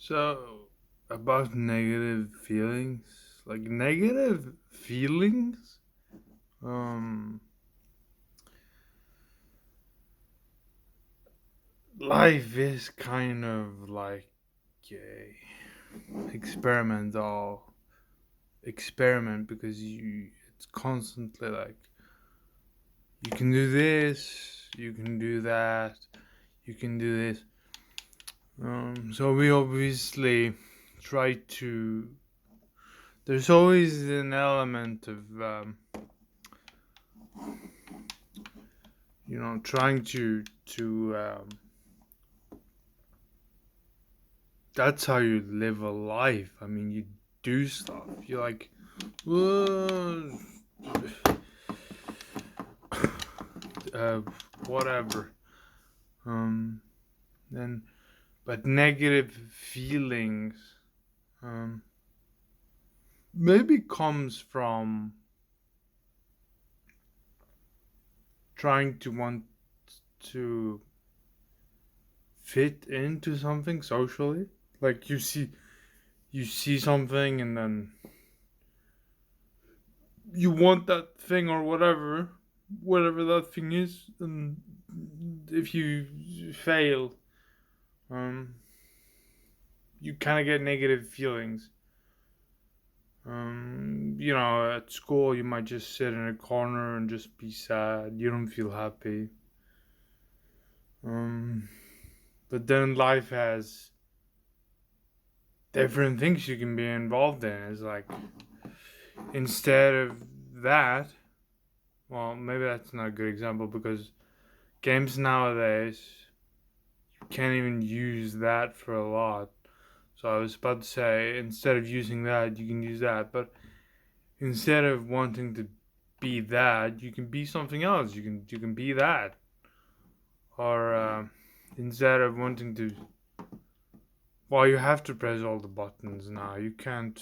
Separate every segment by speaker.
Speaker 1: So, about negative feelings, like negative feelings, um, life is kind of like a experimental experiment because it's constantly like you can do this, you can do that, you can do this. So we obviously try to. There's always an element of trying to that's how you live a life. I mean, you do stuff. You're like, "Whoa," uh, whatever. Um, then, but negative feelings, um, maybe comes from trying to want to fit into something socially. Like you see something and then you want that thing or whatever that thing is, and if you fail, um, you kind of get negative feelings. At school you might just sit in a corner and just be sad. You don't feel happy. Um, but then life has different things you can be involved in. It's like instead of that, well, maybe that's not a good example because games nowadays you can't even use that for a lot. So I was about to say instead of using that, you can use that, but instead of wanting to be that, you can be something else. You can be that, or instead of wanting to, well, you have to press all the buttons now. You can't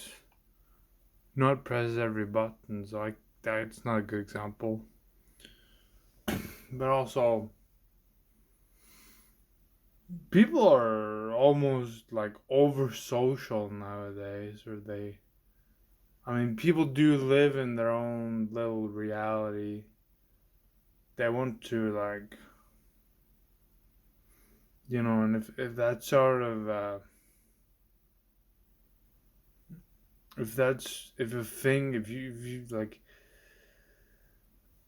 Speaker 1: not press every button. So like that's not a good example. But also, people are almost like over social nowadays, or they. I mean, people do live in their own little reality. They want to like and if that sort of if a thing if you like,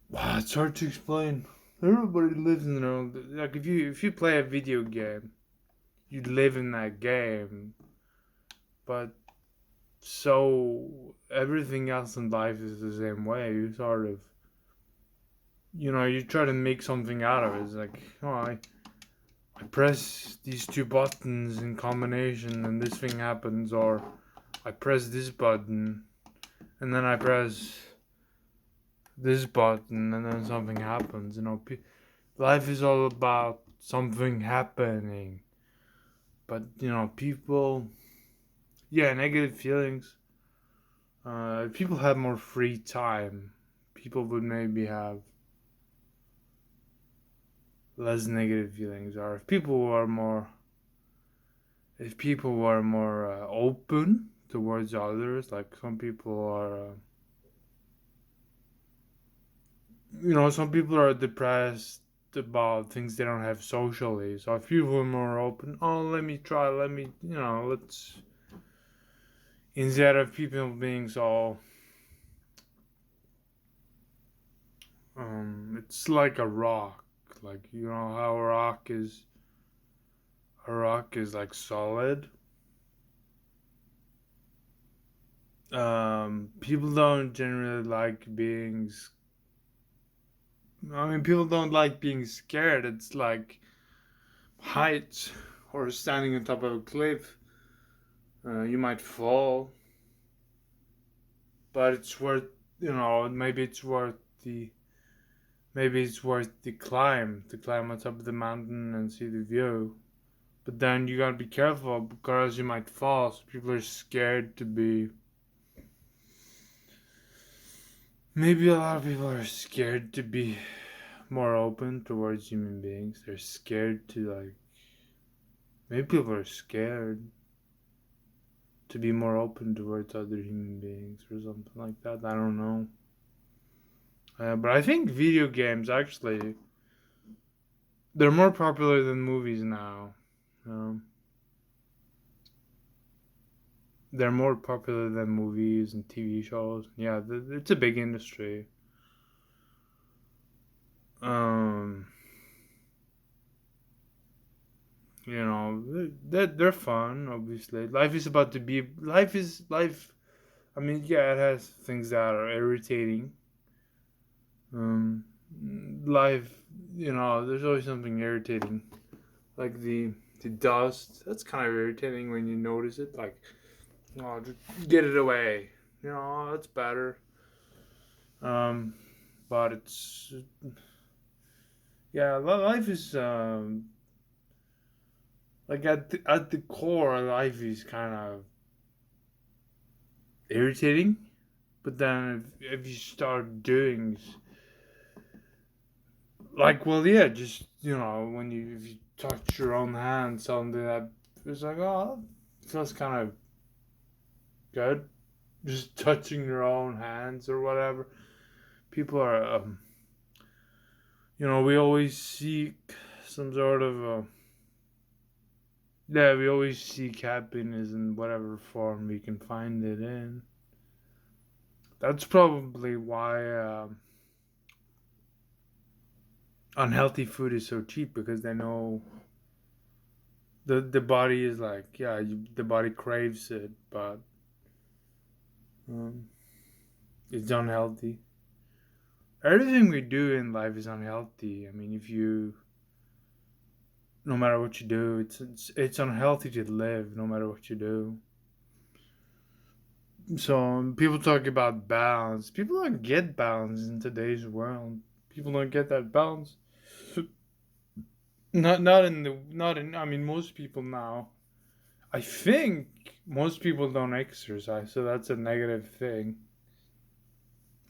Speaker 1: wow, it's hard to explain. Everybody lives in their own, like if you play a video game, you live in that game, but so everything else in life is the same way. You sort of you try to make something out of it. It's like, oh, I press these two buttons in combination and this thing happens, or I press this button and then I press this button and then something happens. Life is all about something happening. But people, yeah, negative feelings. If people had more free time, people would maybe have less negative feelings. Or if people were more open towards others, like some people are. Some people are depressed about things they don't have socially. So if people are more open, oh, let me try, let's, instead of people being so, it's like a rock. Like, how a rock is like solid. People don't generally like being, I mean, people don't like being scared. It's like heights or standing on top of a cliff. You might fall, but it's worth, maybe it's worth the climb to climb on top of the mountain and see the view. But then you gotta be careful because you might fall. So people are scared to be. Maybe a lot of people are scared to be more open towards human beings. They're scared to like. Maybe people are scared. to be more open towards other human beings or something like that. I don't know. But I think video games actually they're more popular than movies now. Um, they're more popular than movies and TV shows. Yeah, it's a big industry. Um, they're fun. Obviously, life is about to be. Life is life. I mean, yeah, it has things that are irritating. Um, life, there's always something irritating, like the dust. That's kind of irritating when you notice it. Like, just get it away. That's better. Um, but it's yeah, life is like at the core, life is kind of irritating. But then if you start doing like, well, yeah, just when if you touch your own hand, something that it's like, oh, it feels kind of good. Just touching your own hands or whatever. People are, we always seek some sort of, yeah, we always seek happiness in whatever form we can find it in. That's probably why unhealthy food is so cheap, because they know the body is like, yeah, the body craves it, but um, it's unhealthy. Everything we do in life is unhealthy. I mean, if you, no matter what you do, it's unhealthy to live, no matter what you do. So people talk about balance. People don't get balance in today's world. People don't get that balance. Not in. I mean, most people now. I think most people don't exercise, so that's a negative thing.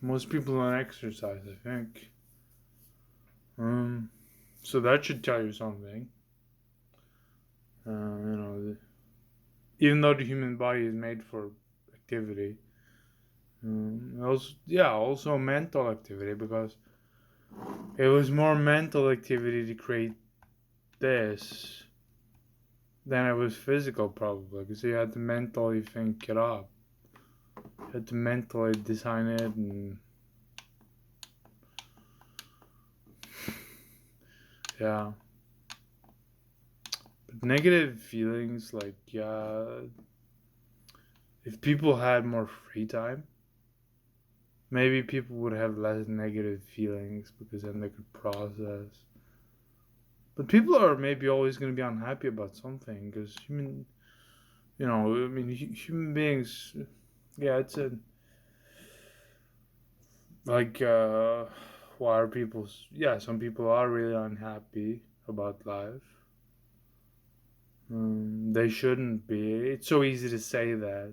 Speaker 1: Most people don't exercise, I think. Um, so that should tell you something. Even though the human body is made for activity, also mental activity, because it was more mental activity to create this than it was physical, probably, because you had to mentally think it up. You had to mentally design it, and yeah. But negative feelings, like, yeah, if people had more free time, maybe people would have less negative feelings, because then they could process. But people are maybe always going to be unhappy about something, because human beings, yeah, it's a, like, why are people, yeah, some people are really unhappy about life. They shouldn't be. It's so easy to say that.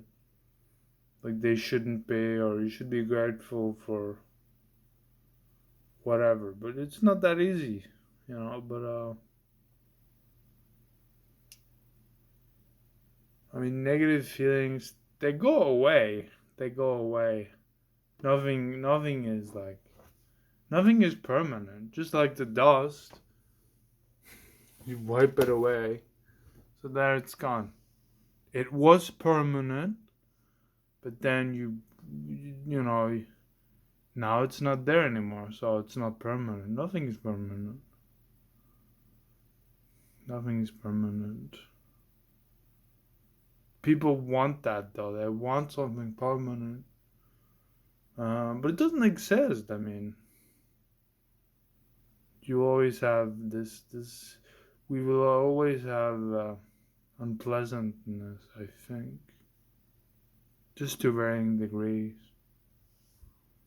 Speaker 1: Like, they shouldn't be, or you should be grateful for whatever. But it's not that easy, But, I mean, negative feelings, they go away. They go away. Nothing is like, nothing is permanent. Just like the dust, you wipe it away, so there it's gone. It was permanent, but then you know now it's not there anymore, so it's not permanent. Nothing is permanent. Nothing is permanent. People want that, though. They want something permanent, but it doesn't exist. I mean, you always have this. We will always have unpleasantness, I think, just to varying degrees.